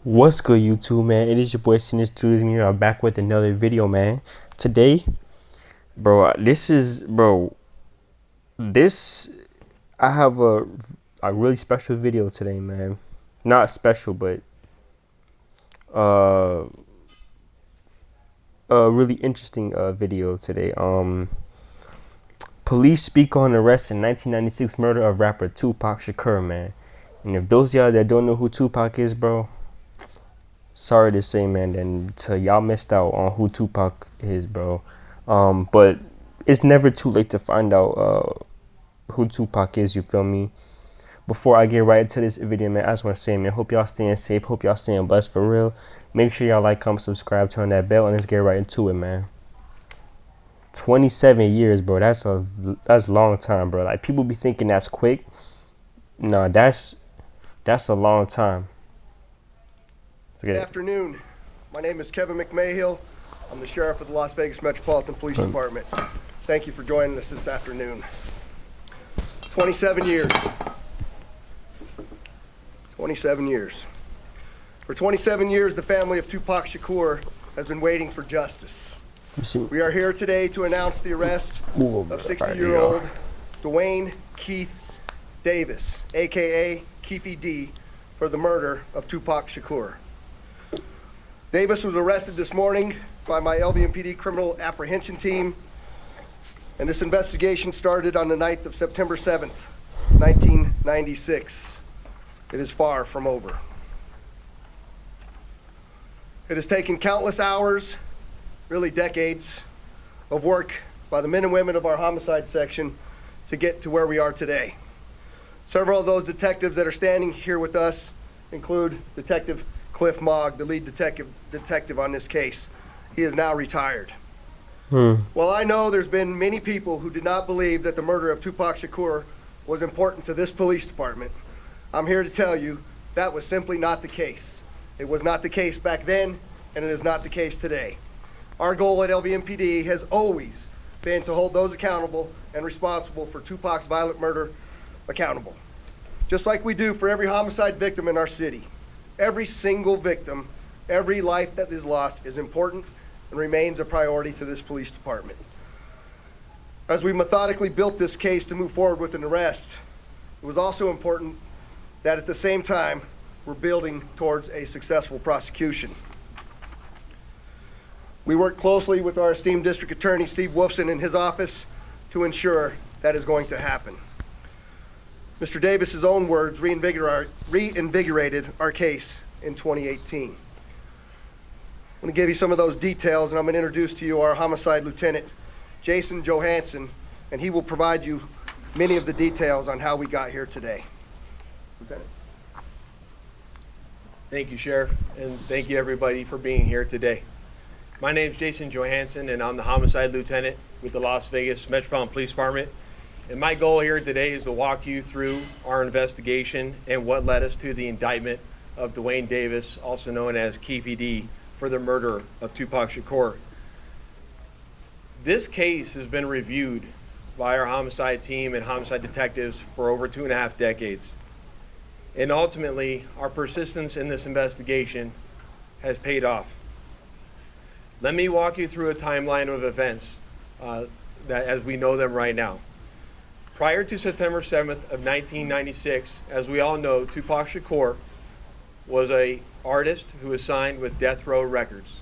What's good, YouTube, man? It is your boy Sinus Studios, and I'm back with another video, man. Today, bro, this I have a really special video today, man. Not special, but uh a really interesting video today. Police speak on arrest in 1996 murder of rapper Tupac Shakur, man. And if those of y'all that don't know who Tupac is, bro, sorry to say, man, then to y'all missed out on who Tupac is, bro. But it's never too late to find out who Tupac is, you feel me? Before I get right into this video, man, I just want to say, man, hope y'all staying safe, hope y'all staying blessed for real. Make sure y'all like, comment, subscribe, turn that bell, and let's get right into it, man. 27 years, bro. That's a long time, bro. Like, people be thinking that's quick. No, that's a long time. Good afternoon. My name is Kevin McMahill. I'm the sheriff of the Las Vegas Metropolitan Police Department. Thank you for joining us this afternoon. 27 years. 27 years. For 27 years, the family of Tupac Shakur has been waiting for justice. We are here today to announce the arrest of 60-year-old Dwayne Keith Davis, aka Keefy D, for the murder of Tupac Shakur. Davis was arrested this morning by my LVMPD criminal apprehension team, and this investigation started on the night of September 7th, 1996. It is far from over. It has taken countless hours, really decades, of work by the men and women of our homicide section to get to where we are today. Several of those detectives that are standing here with us include Detective Cliff Mogg, the lead detective on this case. He is now retired. Well, I know there's been many people who did not believe that the murder of Tupac Shakur was important to this police department. I'm here to tell you that was simply not the case. It was not the case back then, and it is not the case today. Our goal at LVMPD has always been to hold those accountable and responsible for Tupac's violent murder accountable. Just like we do for every homicide victim in our city. Every single victim, every life that is lost is important and remains a priority to this police department. As we methodically built this case to move forward with an arrest, it was also important that at the same time, we're building towards a successful prosecution. We work closely with our esteemed district attorney, Steve Wolfson, in his office to ensure that is going to happen. Mr. Davis's own words reinvigorated our case in 2018. I'm going to give you some of those details, and I'm going to introduce to you our homicide lieutenant, Jason Johansson, and he will provide you many of the details on how we got here today. Lieutenant. Thank you, Sheriff, and thank you everybody for being here today. My name is Jason Johansson, and I'm the homicide lieutenant with the Las Vegas Metropolitan Police Department. And my goal here today is to walk you through our investigation and what led us to the indictment of Dwayne Davis, also known as Keefy D, for the murder of Tupac Shakur. This case has been reviewed by our homicide team and homicide detectives for over 2.5 decades. And ultimately, our persistence in this investigation has paid off. Let me walk you through a timeline of events that as we know them right now. Prior to September 7th of 1996, as we all know, Tupac Shakur was an artist who was signed with Death Row Records.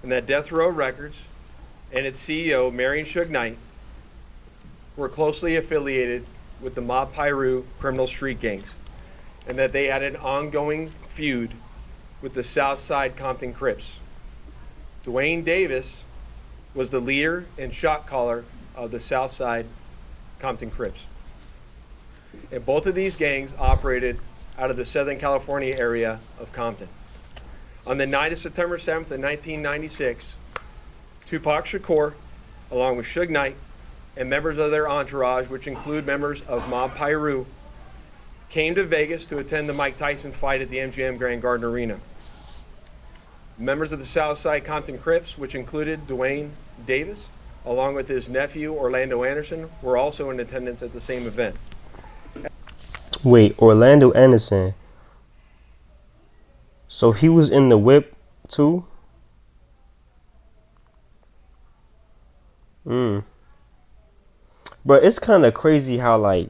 And that Death Row Records and its CEO, Marion Suge Knight, were closely affiliated with the Mob Piru criminal street gangs, and that they had an ongoing feud with the Southside Compton Crips. Dwayne Davis was the leader and shot caller of the Southside Compton Crips. And both of these gangs operated out of the Southern California area of Compton. On the night of September 7th of 1996, Tupac Shakur, along with Suge Knight and members of their entourage, which include members of Mob Piru, came to Vegas to attend the Mike Tyson fight at the MGM Grand Garden Arena. Members of the Southside Compton Crips, which included Dwayne Davis, along with his nephew Orlando Anderson, were also in attendance at the same event. Wait, Orlando Anderson. So he was in the whip too. Mm. But it's kind of crazy how like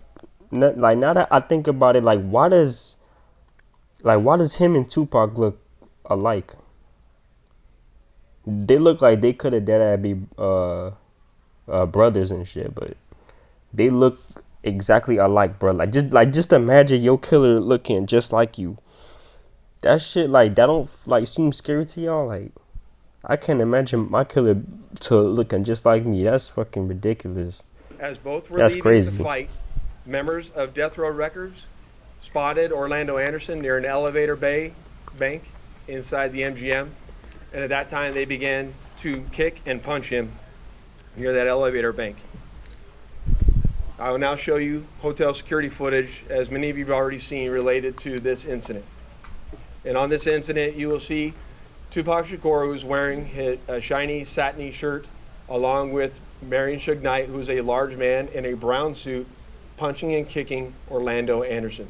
now that I think about it, why does him and Tupac look alike? They look like they could have dead be brothers and shit, but they look exactly alike, bro. Just imagine your killer looking just like you. That shit that don't seem scary to y'all. Like I can't imagine my killer to looking just like me. That's fucking ridiculous. As both were That's leaving the crazy. fight, members of Death Row Records spotted Orlando Anderson near an elevator bay bank inside the MGM, and at that time they began to kick and punch him near that elevator bank. I will now show you hotel security footage, as many of you have already seen, related to this incident. And on this incident, you will see Tupac Shakur, who's wearing a shiny satiny shirt, along with Marion Suge Knight, who's a large man in a brown suit, punching and kicking Orlando Anderson.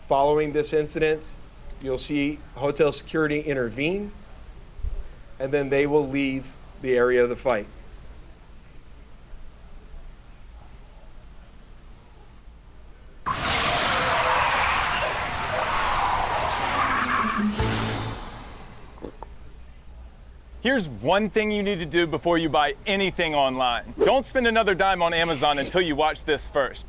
Following this incident, you'll see hotel security intervene, and then they will leave the area of the fight. Here's one thing you need to do before you buy anything online. Don't spend another dime on Amazon until you watch this first.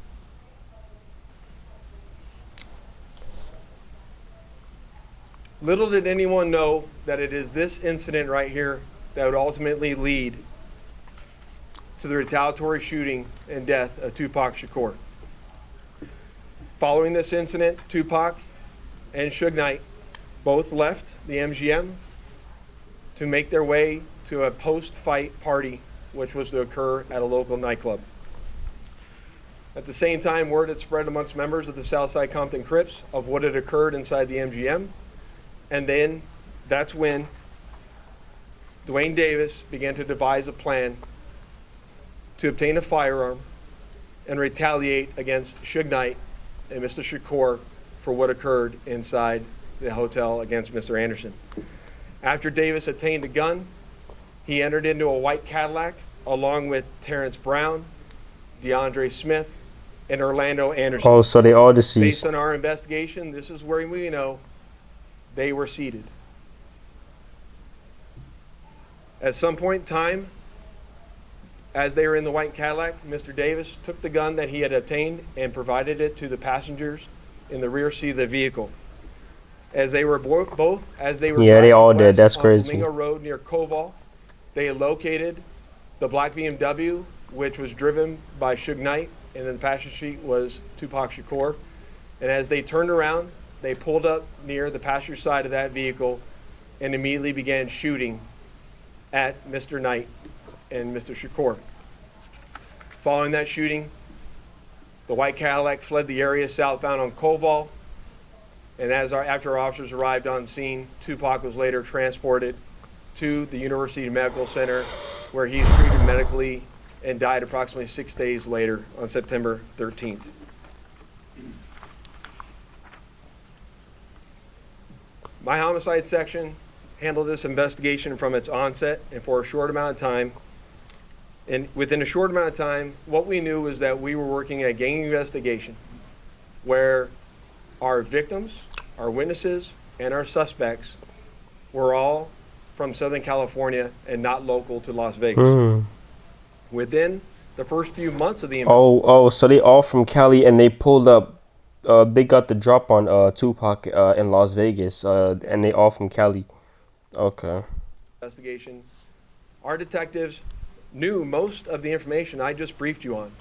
Little did anyone know that it is this incident right here that would ultimately lead to the retaliatory shooting and death of Tupac Shakur. Following this incident, Tupac and Suge Knight both left the MGM to make their way to a post-fight party, which was to occur at a local nightclub. At the same time, word had spread amongst members of the Southside Compton Crips of what had occurred inside the MGM, and then that's when Dwayne Davis began to devise a plan to obtain a firearm and retaliate against Suge Knight and Mr. Shakur for what occurred inside the hotel against Mr. Anderson. After Davis obtained a gun, he entered into a white Cadillac along with Terrence Brown, DeAndre Smith, and Orlando Anderson. Oh, so they all deceased. Based on our investigation, this is where we know they were seated. At some point in time, as they were in the white Cadillac, Mr. Davis took the gun that he had obtained and provided it to the passengers in the rear seat of the vehicle. As they were yeah, they all did. That's crazy. Flamingo Road near Koval, they located the black BMW, which was driven by Suge Knight, and then the passenger seat was Tupac Shakur. And as they turned around, they pulled up near the passenger side of that vehicle and immediately began shooting at Mr. Knight and Mr. Shakur. Following that shooting, the white Cadillac fled the area southbound on Koval. And after our officers arrived on scene, Tupac was later transported to the University Medical Center, where he was treated medically and died approximately 6 days later on September 13th. My homicide section handled this investigation from its onset and for a short amount of time. And within a short amount of time, what we knew was that we were working a gang investigation where our victims, our witnesses, and our suspects were all from Southern California and not local to Las Vegas. Within the first few months of the so they all from Cali and they pulled up. They got the drop on Tupac in Las Vegas, and they all from Cali. Okay. Investigation, our detectives knew most of the information I just briefed you on.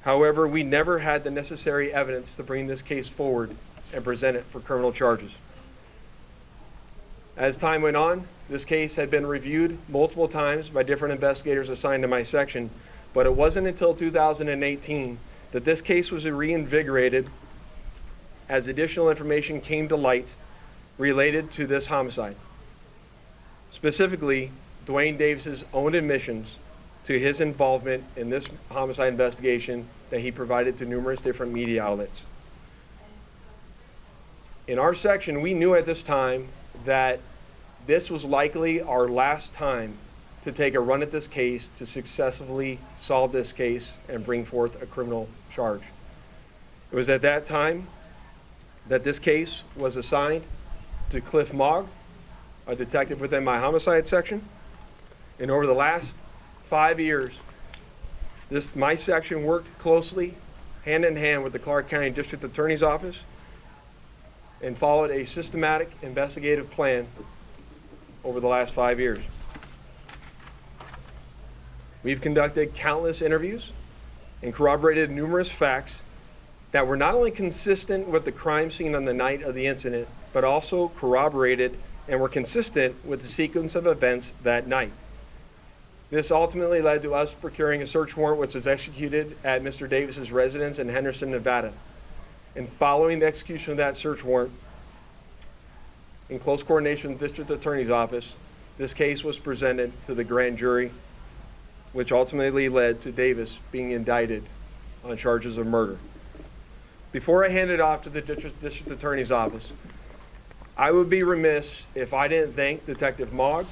However, we never had the necessary evidence to bring this case forward and present it for criminal charges. As time went on, this case had been reviewed multiple times by different investigators assigned to my section, but it wasn't until 2018 that this case was reinvigorated as additional information came to light related to this homicide. Specifically, Dwayne Davis's own admissions to his involvement in this homicide investigation that he provided to numerous different media outlets. In our section, we knew at this time that this was likely our last time to take a run at this case to successfully solve this case and bring forth a criminal charge. It was at that time that this case was assigned to Cliff Mogg, a detective within my homicide section. And over the last 5 years, my section worked closely, hand in hand with the Clark County District Attorney's Office, and followed a systematic investigative plan over the last 5 years. We've conducted countless interviews and corroborated numerous facts that were not only consistent with the crime scene on the night of the incident, but also corroborated and were consistent with the sequence of events that night. This ultimately led to us procuring a search warrant which was executed at Mr. Davis's residence in Henderson, Nevada. And following the execution of that search warrant, in close coordination with the District Attorney's Office, this case was presented to the grand jury, which ultimately led to Davis being indicted on charges of murder. Before I hand it off to the District Attorney's Office, I would be remiss if I didn't thank Detective Mogg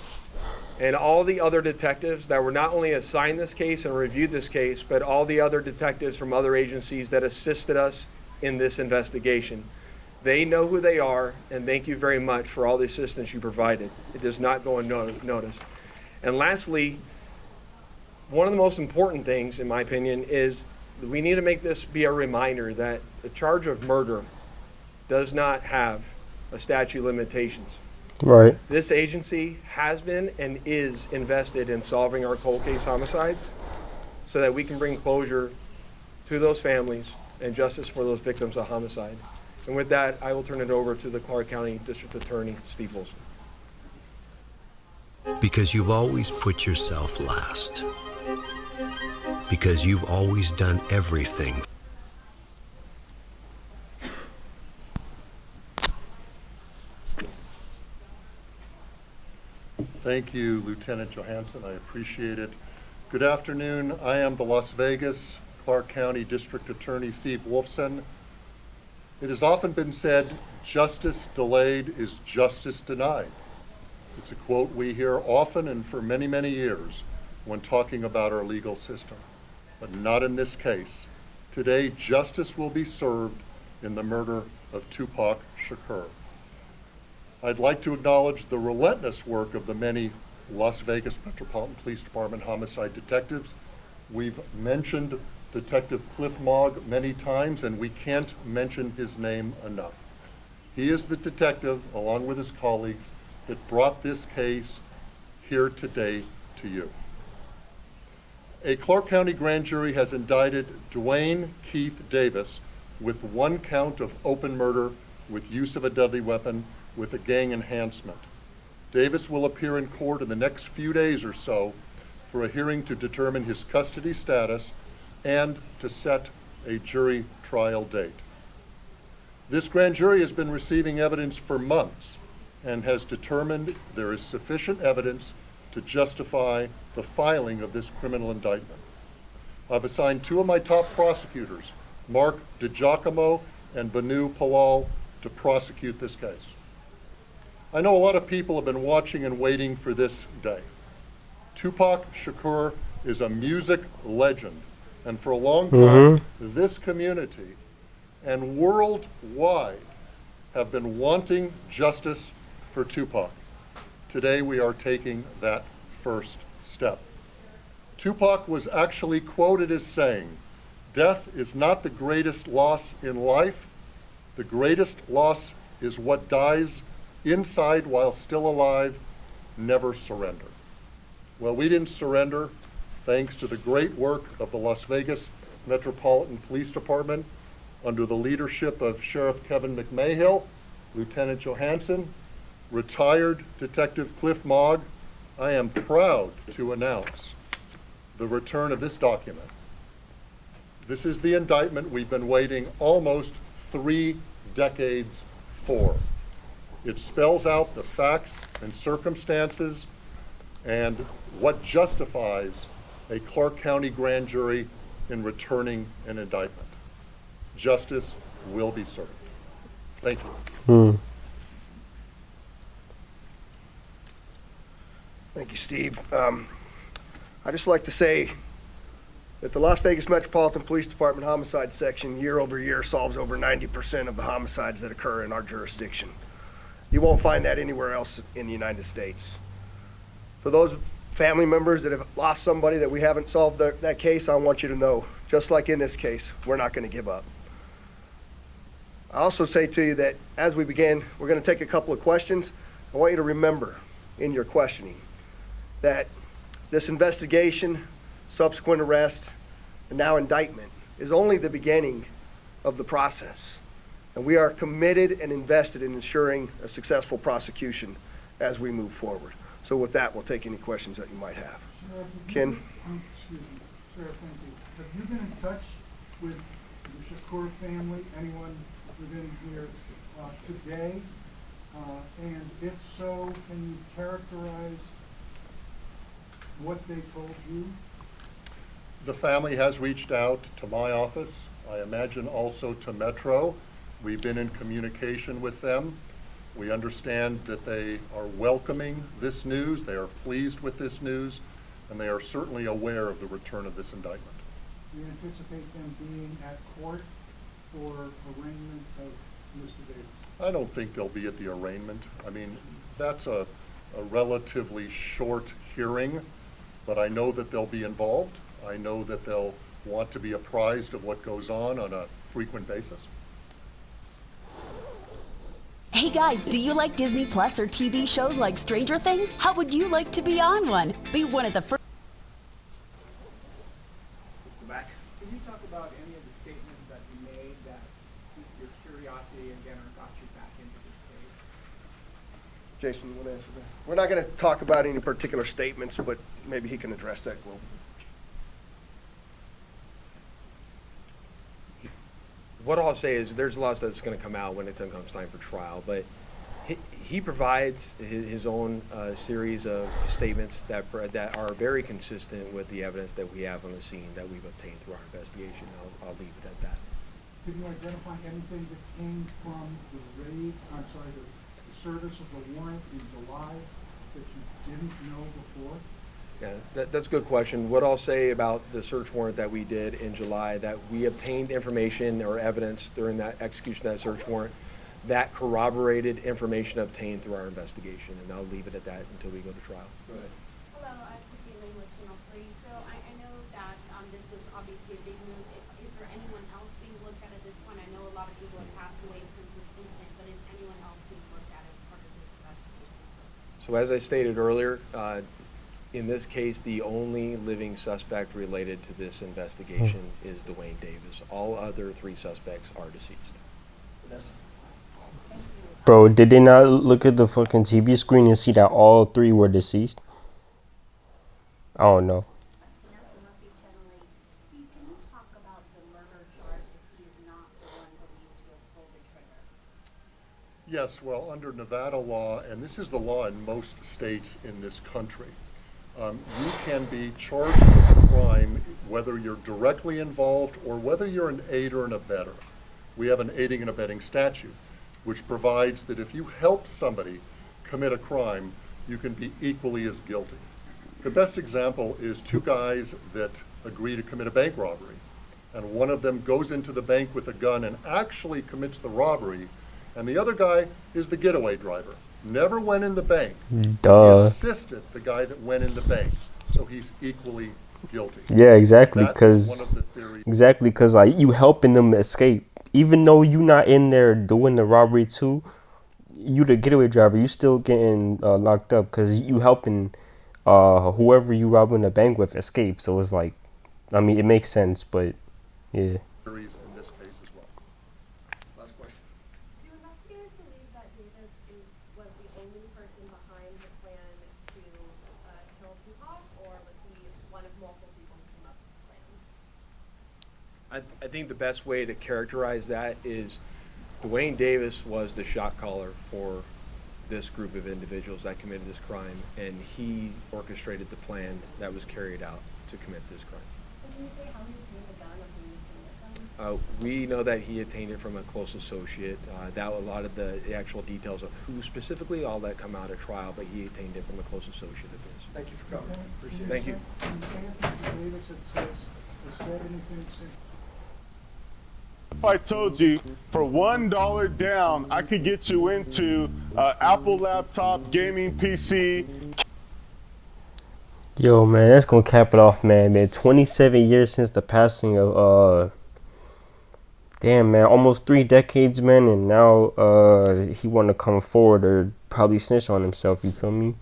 and all the other detectives that were not only assigned this case and reviewed this case, but all the other detectives from other agencies that assisted us in this investigation. They know who they are, and thank you very much for all the assistance you provided. It does not go unnoticed. And lastly, one of the most important things, in my opinion, is we need to make this be a reminder that the charge of murder does not have a statute of limitations. Right. This agency has been and is invested in solving our cold case homicides so that we can bring closure to those families and justice for those victims of homicide. And with that, I will turn it over to the Clark County District Attorney, Steve Wilson. Because you've always put yourself last. Because you've always done everything. Thank you, Lieutenant Johansson. I appreciate it. Good afternoon. I am the Las Vegas, Clark County District Attorney Steve Wolfson. It has often been said, justice delayed is justice denied. It's a quote we hear often and for many, many years when talking about our legal system, but not in this case. Today, justice will be served in the murder of Tupac Shakur. I'd like to acknowledge the relentless work of the many Las Vegas Metropolitan Police Department homicide detectives. We've mentioned Detective Cliff Mogg many times, and we can't mention his name enough. He is the detective, along with his colleagues, that brought this case here today to you. A Clark County grand jury has indicted Dwayne Keith Davis with 1 count of open murder with use of a deadly weapon with a gang enhancement. Davis will appear in court in the next few days or so for a hearing to determine his custody status and to set a jury trial date. This grand jury has been receiving evidence for months and has determined there is sufficient evidence to justify the filing of this criminal indictment. I've assigned 2 of my top prosecutors, Mark DiGiacomo and Banu Palal, to prosecute this case. I know a lot of people have been watching and waiting for this day. Tupac Shakur is a music legend, and for a long time, this community and worldwide have been wanting justice for Tupac. Today, we are taking that first step. Tupac was actually quoted as saying, "Death is not the greatest loss in life. The greatest loss is what dies inside while still alive. Never surrender." Well, we didn't surrender thanks to the great work of the Las Vegas Metropolitan Police Department under the leadership of Sheriff Kevin McMahill, Lieutenant Johansson, retired Detective Cliff Mogg. I am proud to announce the return of this document. This is the indictment we've been waiting almost 3 decades for. It spells out the facts and circumstances and what justifies a Clark County grand jury in returning an indictment. Justice will be served. Thank you. Thank you, Steve. I'd just like to say that the Las Vegas Metropolitan Police Department Homicide Section year over year solves over 90% of the homicides that occur in our jurisdiction. You won't find that anywhere else in the United States. For those family members that have lost somebody that we haven't solved that case, I want you to know, just like in this case, we're not going to give up. I also say to you that as we begin, we're going to take a couple of questions. I want you to remember in your questioning that this investigation, subsequent arrest, and now indictment is only the beginning of the process. And we are committed and invested in ensuring a successful prosecution as we move forward. So with that, we'll take any questions that you might have. Ken? Excuse me, Sheriff, thank you. Have you been in touch with the Shakur family, anyone within here today? And if so, can you characterize what they told you? The family has reached out to my office. I imagine also to Metro. We've been in communication with them. We understand that they are welcoming this news, they are pleased with this news, and they are certainly aware of the return of this indictment. Do you anticipate them being at court for arraignment of Mr. Davis? I don't think they'll be at the arraignment. I mean, that's a relatively short hearing, but I know that they'll be involved. I know that they'll want to be apprised of what goes on a frequent basis. Hey guys, do you like Disney Plus or TV shows like Stranger Things? How would you like to be on one? Be one of the first. Back. Can you talk about any of the statements that you made that piqued your curiosity again or got you back into this case? Jason, you want to answer that? We're not going to talk about any particular statements, but maybe he can address that, Will. What I'll say is there's a lot that's going to come out when it comes time for trial, but he provides his own series of statements that are very consistent with the evidence that we have on the scene that we've obtained through our investigation. I'll leave it at that. Did you identify anything that came from the raid, the service of the warrant in July that you didn't know before? Yeah, that's a good question. What I'll say about the search warrant that we did in July, that we obtained information or evidence during that execution of that search warrant that corroborated information obtained through our investigation, and I'll leave it at that until we go to trial. Go ahead. Hello, I'm Caitlin with Channel 3. So I know that this was obviously a big move. Is there anyone else being looked at this point? I know a lot of people have passed away since this incident, but is anyone else being looked at as part of this investigation? So as I stated earlier, in this case, the only living suspect related to this investigation is Dwayne Davis. All other 3 suspects are deceased. Bro, did they not look at the fucking TV screen and see that all 3 were deceased? I don't know. Steve, can you talk about the murder charge if he is not the one believed to have pulled the trigger? Yes, well, under Nevada law, and this is the law in most states in this country, you can be charged with a crime whether you're directly involved or whether you're an aider and abetter. We have an aiding and abetting statute, which provides that if you help somebody commit a crime, you can be equally as guilty. The best example is 2 guys that agree to commit a bank robbery, and one of them goes into the bank with a gun and actually commits the robbery, and the other guy is the getaway driver. Never went in the bank. Duh. He assisted the guy that went in the bank, so he's equally guilty. Yeah, exactly, That is one because of the theories. exactly, because like you helping them escape, even though you not in there doing the robbery too. You the getaway driver, you still getting locked up because you helping whoever you robbing the bank with escape. So it's like, I mean, it makes sense, but yeah. Theories in this case as well. Last question. Do investigators believe that Davis was the only person behind the plan to kill Tupac, or was he one of multiple people who came up with this plan? I think the best way to characterize that is Dwayne Davis was the shot caller for this group of individuals that committed this crime, and he orchestrated the plan that was carried out to commit this crime. And can you say how he obtained the gun or who he obtained it from? We know that he obtained it from a close associate. That a lot of the actual details of who specifically, all that come out at trial, but he obtained it from a close associate of his. Thank you for coming. Appreciate it. Thank you. Can you say anything to Davis that said anything since? If I told you for $1 down, I could get you into Apple laptop, gaming PC. Yo, man, that's gonna cap it off, man. 27 years since the passing of damn, man, almost 3 decades, man, and now he want to come forward or probably snitch on himself. You feel me?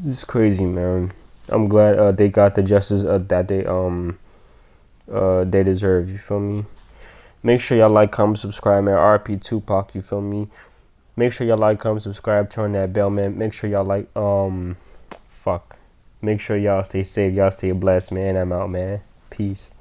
It's crazy, man. I'm glad they got the justice that they deserve. You feel me? Make sure y'all like, comment, subscribe, man. RP Tupac. You feel me? Make sure y'all like, comment, subscribe, turn that bell, man. Make sure y'all like fuck. Make sure y'all stay safe. Y'all stay blessed, man. I'm out, man. Peace.